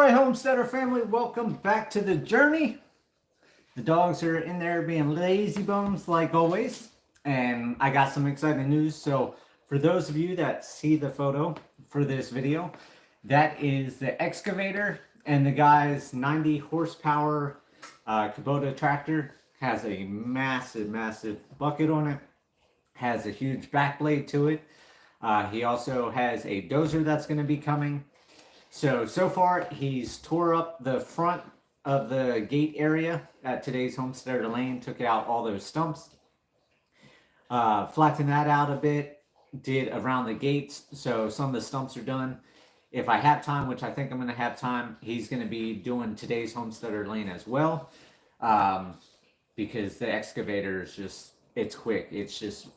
right, Homesteader family, welcome back to the journey. The dogs are in there being lazy bones like always, and I got some exciting news. So for those of you that see the photo for this video, that is the excavator, and the guy's 90 horsepower Kubota tractor has a massive bucket on it, has a huge back blade to it. He also has a dozer that's going to be coming. So far, he's tore up the front of the gate area at today's Homesteader Lane, took out all those stumps, flattened that out a bit, did around the gates, so some of the stumps are done. If I have time, which I think I'm going to have time, he's going to be doing today's Homesteader Lane as well, because the excavator is just, it's quick. It's just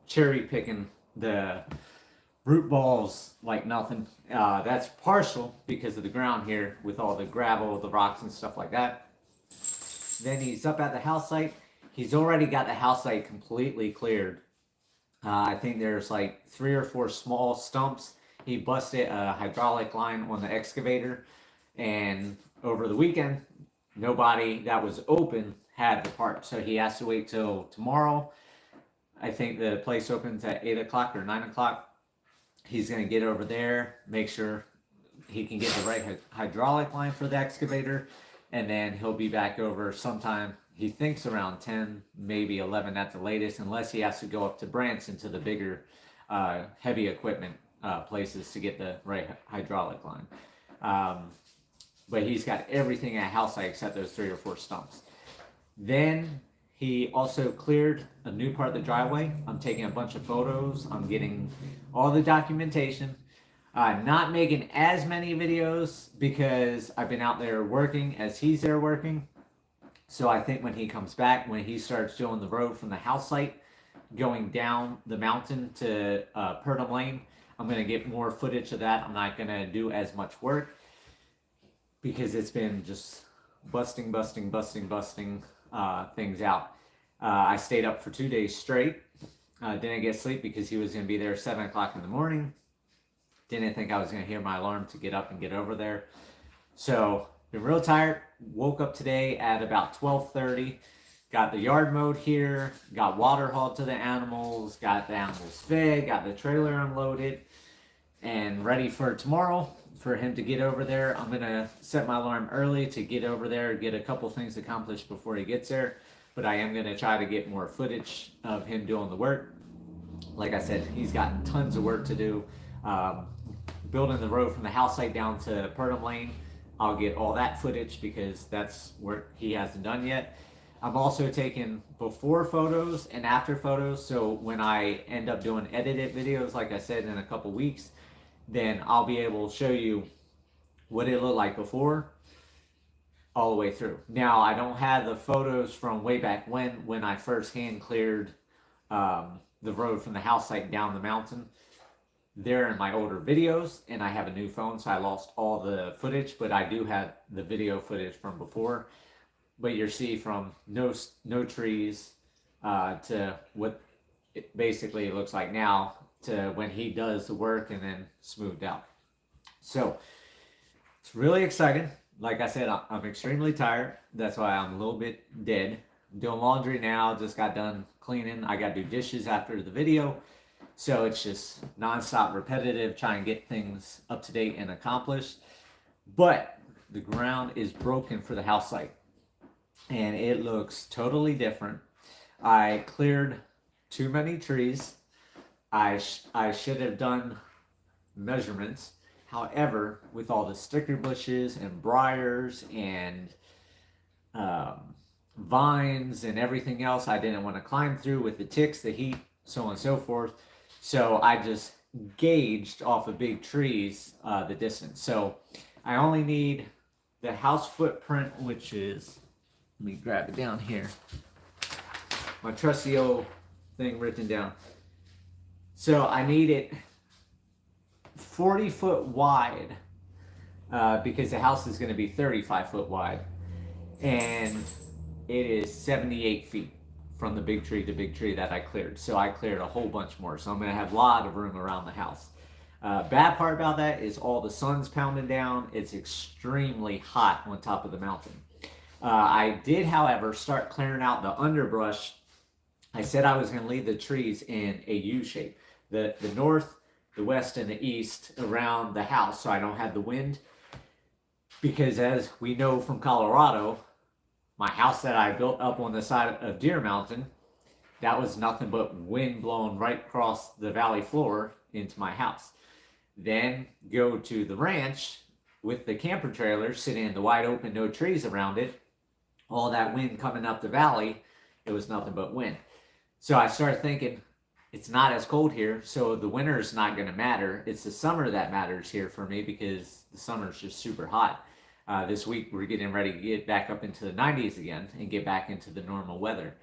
cherry picking the root balls like nothing. That's partial because of the ground here with all the gravel, the rocks and stuff like that. Then he's up at the house site. He's already got the house site completely cleared. I think there's like 3 or 4 small stumps. He busted a hydraulic line on the excavator, and over the weekend, nobody that was open had the part. So he has to wait till tomorrow. I think the place opens at 8 o'clock or 9 o'clock. He's going to get over there, make sure he can get the right hydraulic line for the excavator, and then he'll be back over sometime, he thinks around 10, maybe 11 at the latest, unless he has to go up to Branson to the bigger heavy equipment places to get the right hydraulic line. But he's got everything at house site except those 3 or 4 stumps. Then he also cleared a new part of the driveway. I'm taking a bunch of photos. I'm getting all the documentation. Not making as many videos because I've been out there working as he's there working. So I think when he comes back, when he starts doing the road from the house site, going down the mountain to Purdom Lane, I'm going to get more footage of that. I'm not going to do as much work because it's been just busting things out. I stayed up for 2 days straight. Didn't get sleep because he was going to be there 7 o'clock in the morning. Didn't think I was going to hear my alarm to get up and get over there. So, been real tired. Woke up today at about 12:30. Got the yard mowed here. Got water hauled to the animals. Got the animals fed. Got the trailer unloaded. And ready for tomorrow for him to get over there. I'm going to set my alarm early to get over there, get a couple things accomplished before he gets there. But I am going to try to get more footage of him doing the work. Like I said, he's got tons of work to do. Building the road from the house site down to Purdom Lane, I'll get all that footage because that's where he hasn't done yet. I'm also taking before photos and after photos, so when I end up doing edited videos, like I said, in a couple weeks, then I'll be able to show you what it looked like before all the way through. Now, I don't have the photos from way back when I first hand cleared the road from the house site down the mountain. They're in my older videos, and I have a new phone, so I lost all the footage, but I do have the video footage from before. But you'll see from no trees to what it basically looks like now to when he does the work and then smoothed out. So it's really exciting. Like I said, I'm extremely tired. That's why I'm a little bit dead. I'm doing laundry now. Just got done cleaning. I got to do dishes after the video. So it's just nonstop repetitive, trying to get things up to date and accomplished. But the ground is broken for the house site. And it looks totally different. I cleared too many trees. I should have done measurements. However, with all the sticker bushes and briars and vines and everything else, I didn't want to climb through with the ticks, the heat, so on and so forth. So I just gauged off of big trees the distance. So I only need the house footprint, which is, let me grab it down here, my trusty old thing written down. So I need it 40 foot wide because the house is going to be 35 foot wide, and it is 78 feet from the big tree to big tree that I cleared. So I cleared a whole bunch more. So I'm going to have a lot of room around the house. Bad part about that is all the sun's pounding down. It's extremely hot on top of the mountain. I did, however, start clearing out the underbrush. I said I was going to leave the trees in a U shape. The north, the west, and the east around the house so I don't have the wind. Because as we know from Colorado, my house that I built up on the side of Deer Mountain, that was nothing but wind blowing right across the valley floor into my house. Then go to the ranch with the camper trailer sitting in the wide open, no trees around it. All that wind coming up the valley, it was nothing but wind. So I started thinking, it's not as cold here, so the winter is not going to matter. It's the summer that matters here for me because the summer is just super hot. This week we're getting ready to get back up into the 90s again and get back into the normal weather.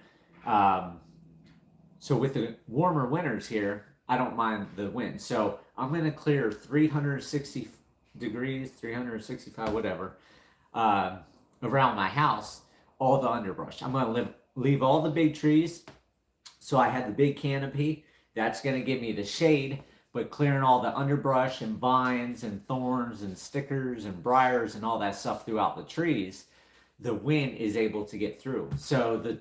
So with the warmer winters here, I don't mind the wind. So I'm going to clear 360 degrees, 365, whatever, around my house, all the underbrush. I'm going to leave all the big trees. So I had the big canopy. That's going to give me the shade, but clearing all the underbrush and vines and thorns and stickers and briars and all that stuff throughout the trees, the wind is able to get through. So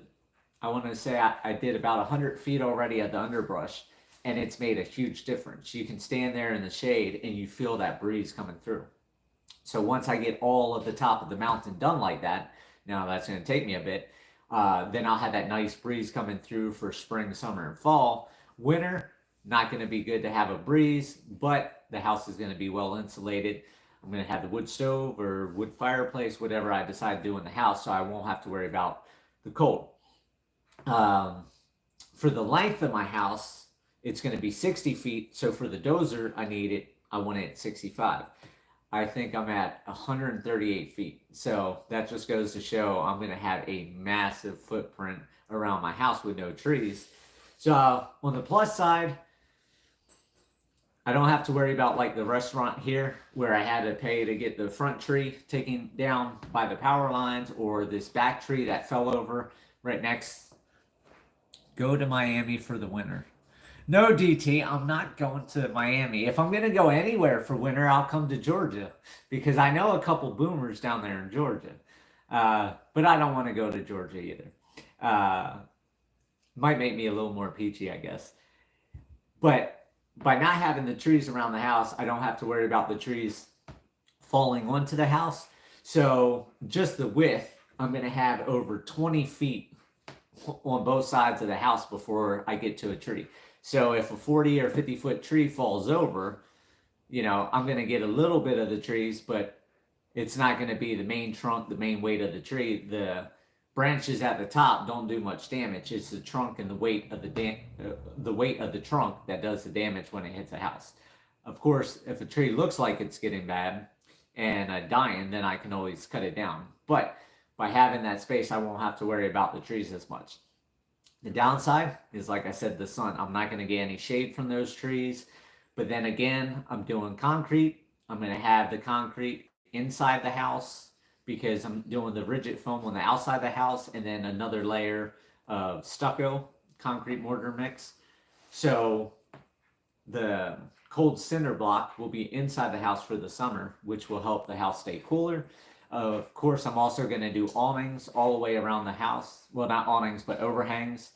I want to say I did about 100 feet already of the underbrush, and it's made a huge difference. You can stand there in the shade and you feel that breeze coming through. So once I get all of the top of the mountain done like that, now that's going to take me a bit, then I'll have that nice breeze coming through for spring, summer, and fall. Winter, not going to be good to have a breeze, but the house is going to be well insulated. I'm going to have the wood stove or wood fireplace, whatever I decide to do in the house, so I won't have to worry about the cold. For the length of my house, it's going to be 60 feet. So for the dozer, I want it at 65. I think I'm at 138 feet. So that just goes to show I'm going to have a massive footprint around my house with no trees. So on the plus side, I don't have to worry about like the restaurant here where I had to pay to get the front tree taken down by the power lines, or this back tree that fell over right next. Go to Miami for the winter. No, DT, I'm not going to Miami. If I'm going to go anywhere for winter, I'll come to Georgia because I know a couple boomers down there in Georgia. But I don't want to go to Georgia either. Might make me a little more peachy, I guess. But by not having the trees around the house, I don't have to worry about the trees falling onto the house. So just the width, I'm going to have over 20 feet on both sides of the house before I get to a tree. So if a 40 or 50 foot tree falls over, I'm going to get a little bit of the trees, but it's not going to be the main trunk, the main weight of the tree. The branches at the top don't do much damage. It's the trunk and the weight of the weight of the trunk that does the damage when it hits a house. Of course, if a tree looks like it's getting bad and dying, then I can always cut it down. But by having that space, I won't have to worry about the trees as much. The downside is, like I said, the sun. I'm not going to get any shade from those trees. But then again, I'm doing concrete. I'm going to have the concrete inside the house because I'm doing the rigid foam on the outside of the house and then another layer of stucco concrete mortar mix. So the cold cinder block will be inside the house for the summer, which will help the house stay cooler. Of course, I'm also going to do awnings all the way around the house. Well, not awnings, but overhangs.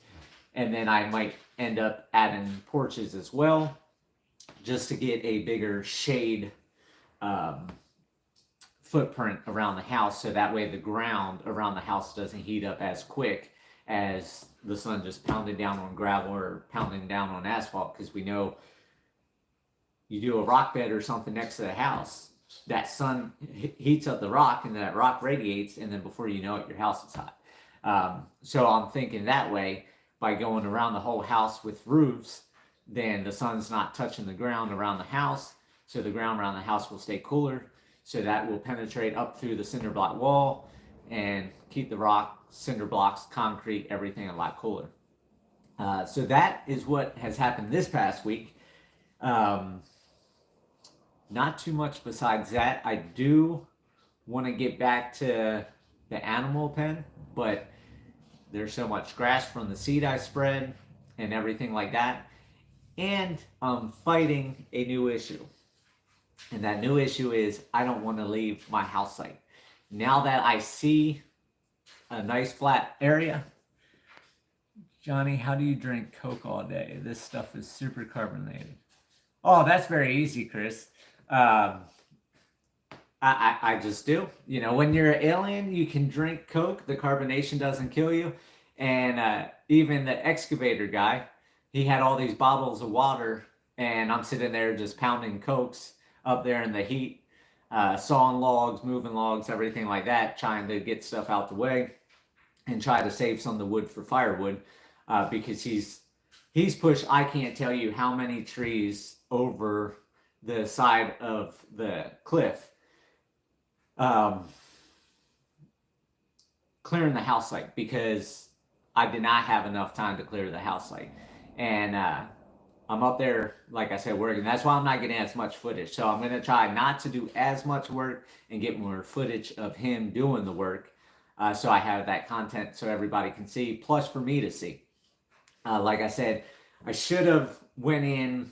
And then I might end up adding porches as well, just to get a bigger shade footprint around the house. So that way the ground around the house doesn't heat up as quick as the sun just pounding down on gravel or pounding down on asphalt. Because we know you do a rock bed or something next to the house, that sun heats up the rock and that rock radiates, and then before you know it, your house is hot. So I'm thinking that way, by going around the whole house with roofs, then the sun's not touching the ground around the house, so the ground around the house will stay cooler, so that will penetrate up through the cinder block wall and keep the rock, cinder blocks, concrete, everything a lot cooler. So that is what has happened this past week. Not too much besides that. I do want to get back to the animal pen, but there's so much grass from the seed I spread and everything like that. And I'm fighting a new issue. And that new issue is I don't want to leave my house site. Now that I see a nice flat area, Johnny, how do you drink Coke all day? This stuff is super carbonated. Oh, that's very easy, Chris. I just do. You know, when you're an alien, you can drink Coke. The carbonation doesn't kill you. And even the excavator guy, he had all these bottles of water, and I'm sitting there just pounding Cokes up there in the heat, sawing logs, moving logs, everything like that, trying to get stuff out the way and try to save some of the wood for firewood, because he's pushed, I can't tell you how many trees over the side of the cliff, clearing the house site, because I did not have enough time to clear the house site. And I'm up there, like I said, working. That's why I'm not getting as much footage. So I'm going to try not to do as much work and get more footage of him doing the work, so I have that content so everybody can see, plus for me to see. Like I said, I should have went in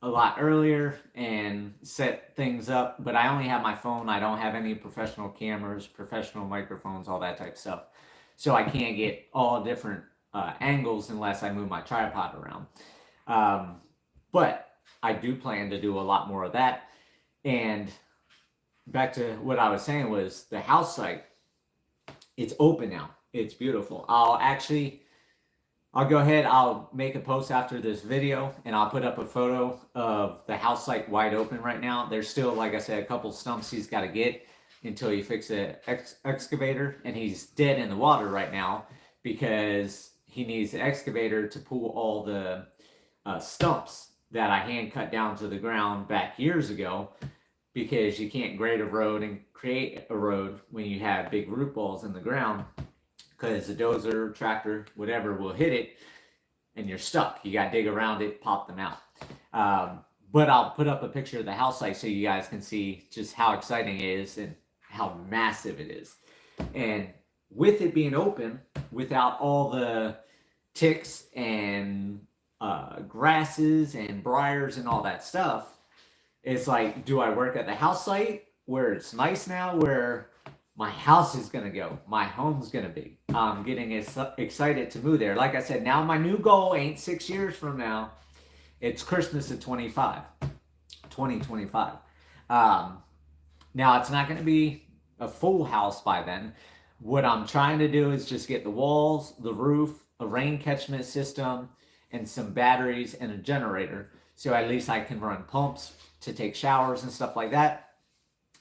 a lot earlier and set things up, but I only have my phone. I don't have any professional cameras, professional microphones, all that type of stuff. So I can't get all different angles unless I move my tripod around. But I do plan to do a lot more of that. And back to what I was saying was the house site, it's open now. It's beautiful. I'll go ahead, I'll make a post after this video, and I'll put up a photo of the house site wide open right now. There's still, like I said, a couple stumps he's got to get until he fixes the excavator, and he's dead in the water right now because he needs the excavator to pull all the stumps that I hand cut down to the ground back years ago, because you can't grade a road and create a road when you have big root balls in the ground, because the dozer, tractor, whatever will hit it and you're stuck. You got to dig around it, pop them out. But I'll put up a picture of the house site so you guys can see just how exciting it is and how massive it is. And with it being open, without all the ticks and grasses and briars and all that stuff, it's like, do I work at the house site where it's nice now, where my house is going to go, my home's going to be? I'm getting excited to move there. Like I said, now my new goal ain't 6 years from now. It's Christmas of 2025. Now, it's not going to be a full house by then. What I'm trying to do is just get the walls, the roof, a rain catchment system, and some batteries and a generator. So at least I can run pumps to take showers and stuff like that.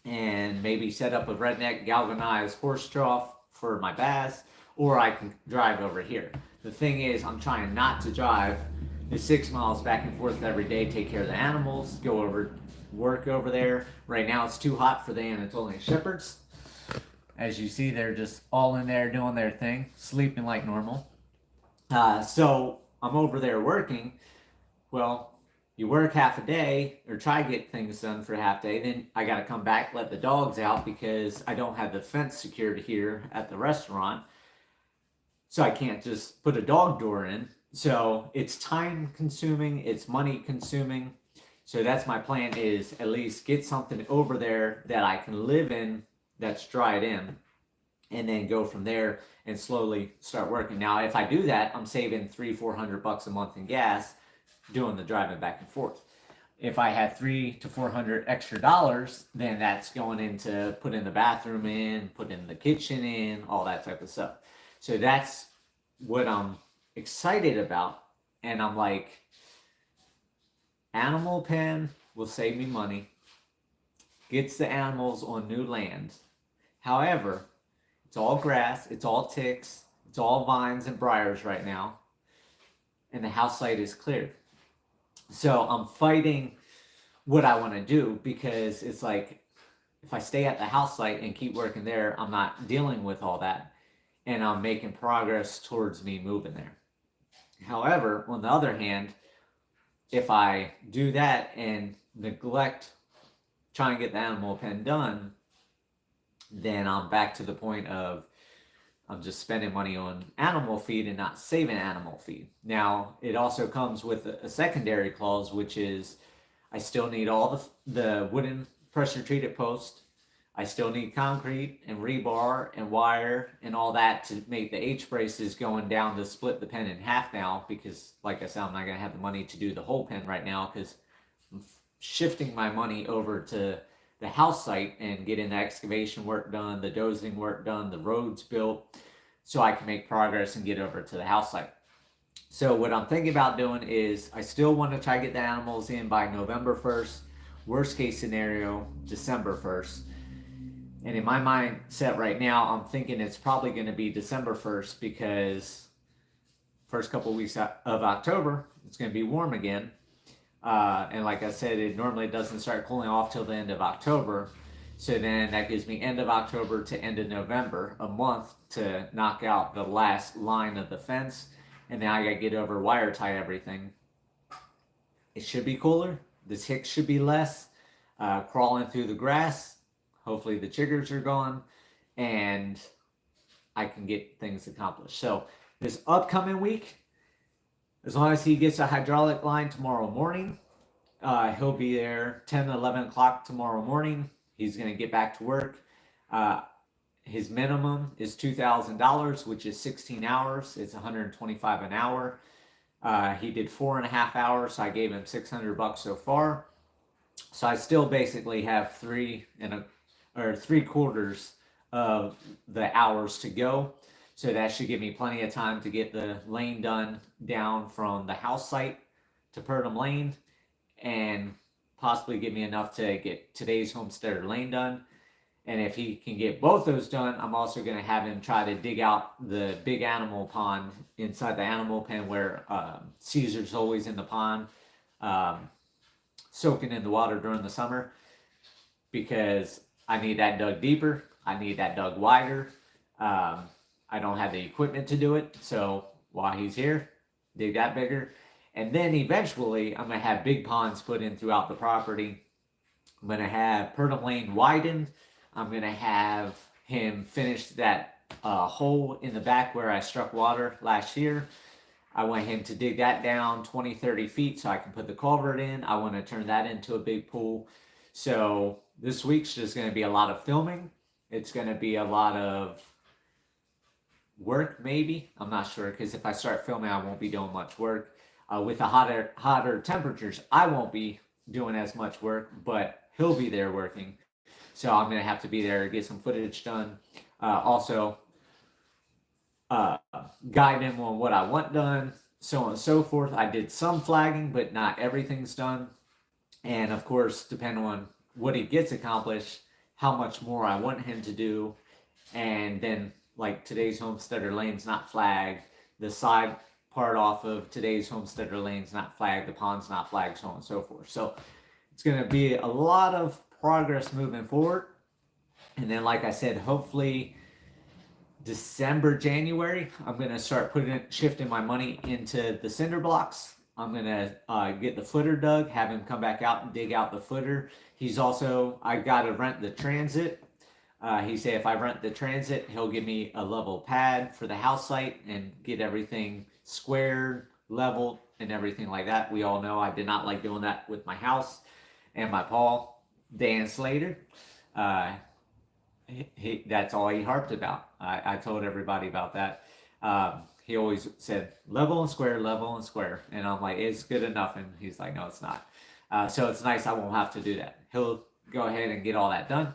And maybe set up a redneck galvanized horse trough for my baths, or I can drive over here. The thing is, I'm trying not to drive the 6 miles back and forth every day, take care of the animals, go over, work over there. Right now it's too hot for the Anatolian Shepherds. As you see, they're just all in there doing their thing, sleeping like normal. So I'm over there working. Well, you work half a day or try to get things done for a half day, then I got to come back, let the dogs out, because I don't have the fence secured here at the restaurant. So I can't just put a dog door in. So it's time consuming, it's money consuming. So that's my plan, is at least get something over there that I can live in, that's dried in, and then go from there and slowly start working. Now, if I do that, I'm saving $300-400 a month in gas doing the driving back and forth. If I had $300 to $400 extra dollars, then that's going into putting the bathroom in, putting the kitchen in, all that type of stuff. So that's what I'm excited about. And I'm like, animal pen will save me money, gets the animals on new land. However, it's all grass, it's all ticks, it's all vines and briars right now, and the house site is cleared. So I'm fighting what I want to do, because it's like, if I stay at the house site and keep working there, I'm not dealing with all that, and I'm making progress towards me moving there. However, on the other hand, if I do that and neglect trying to get the animal pen done, then I'm back to the point of I'm just spending money on animal feed and not saving animal feed. Now, it also comes with a secondary clause, which is I still need all the wooden pressure treated posts. I still need concrete and rebar and wire and all that to make the H braces going down to split the pen in half now, because like I said, I'm not going to have the money to do the whole pen right now because I'm shifting my money over to the house site and getting the excavation work done, the dozing work done, the roads built, so I can make progress and get over to the house site. So what I'm thinking about doing is I still want to try to get the animals in by November 1st. Worst case scenario, December 1st. And in my mindset right now, I'm thinking it's probably going to be December 1st because first couple of weeks of October, it's going to be warm again. And like I said, it normally doesn't start cooling off till the end of October. So then that gives me end of October to end of November, a month to knock out the last line of the fence. And then I got to get over wire tie everything. It should be cooler. The ticks should be less. Crawling through the grass. Hopefully the chiggers are gone. And I can get things accomplished. So this upcoming week, as long as he gets a hydraulic line tomorrow morning, he'll be there 10 to 11 o'clock tomorrow morning. He's going to get back to work. His minimum is $2,000, which is 16 hours. It's $125 an hour. He did 4.5 hours, so I gave him $600 so far. So I still basically have 3/4 of the hours to go. So that should give me plenty of time to get the lane done down from the house site to Purdom Lane, and possibly give me enough to get today's Homesteader lane done. And if he can get both those done, I'm also going to have him try to dig out the big animal pond inside the animal pen where Caesar's always in the pond, soaking in the water during the summer, because I need that dug deeper. I need that dug wider. I don't have the equipment to do it. So while he's here, dig that bigger. And then eventually I'm going to have big ponds put in throughout the property. I'm going to have Purdom Lane widened. I'm going to have him finish that hole in the back where I struck water last year. I want him to dig that down 20, 30 feet so I can put the culvert in. I want to turn that into a big pool. So this week's just going to be a lot of filming. It's going to be a lot of work, maybe. I'm not sure, because if I start filming, I won't be doing much work. With the hotter temperatures, I won't be doing as much work, but he'll be there working. So I'm going to have to be there to get some footage done. Also, guide him on what I want done, so on and so forth. I did some flagging, but not everything's done. And of course, depending on what he gets accomplished, how much more I want him to do. And then, like, today's Homesteader lane's not flagged. The side part off of today's Homesteader lane's not flagged. The pond's not flagged, so on and so forth. So it's going to be a lot of progress moving forward. And then, like I said, hopefully December, January, I'm going to start shifting my money into the cinder blocks. I'm going to get the footer dug, have him come back out and dig out the footer. He's also, I got to rent the transit. He said if I rent the transit, he'll give me a level pad for the house site and get everything squared, leveled, and everything like that. We all know I did not like doing that with my house and my Paul, Dan Slater. That's all he harped about. I told everybody about that. He always said level and square, level and square. And I'm like, it's good enough. And he's like, no, it's not. So it's nice I won't have to do that. He'll go ahead and get all that done.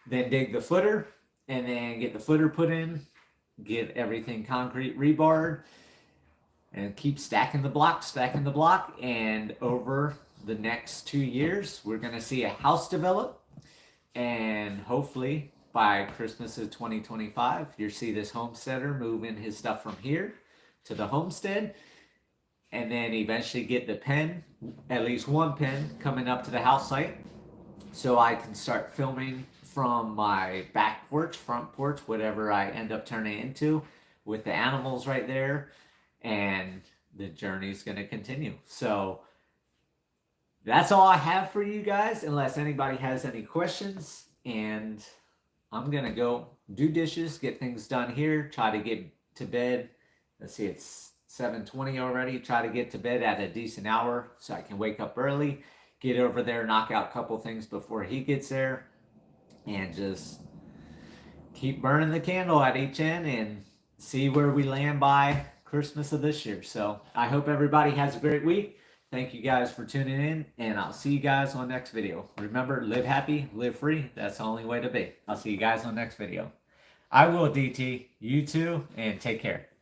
Then dig the footer, and then get the footer put in, get everything concrete rebarred, and keep stacking the block. And over the next 2 years, we're going to see a house develop. And hopefully by Christmas of 2025, you'll see this homesteader moving his stuff from here to the homestead. And then eventually get the pen, at least one pen, coming up to the house site, so I can start filming from my back porch, front porch, whatever I end up turning into, with the animals right there. And the journey's going to continue. So that's all I have for you guys, unless anybody has any questions. And I'm going to go do dishes, get things done here, try to get to bed. Let's see, it's 7:20 already. Try to get to bed at a decent hour so I can wake up early, get over there, knock out a couple things before he gets there, and just keep burning the candle at each end and see where we land by Christmas of this year. So I hope everybody has a great week. Thank you guys for tuning in, and I'll see you guys on the next video. Remember, live happy, live free. That's the only way to be. I'll see you guys on the next video. I will, DT. You too, and take care.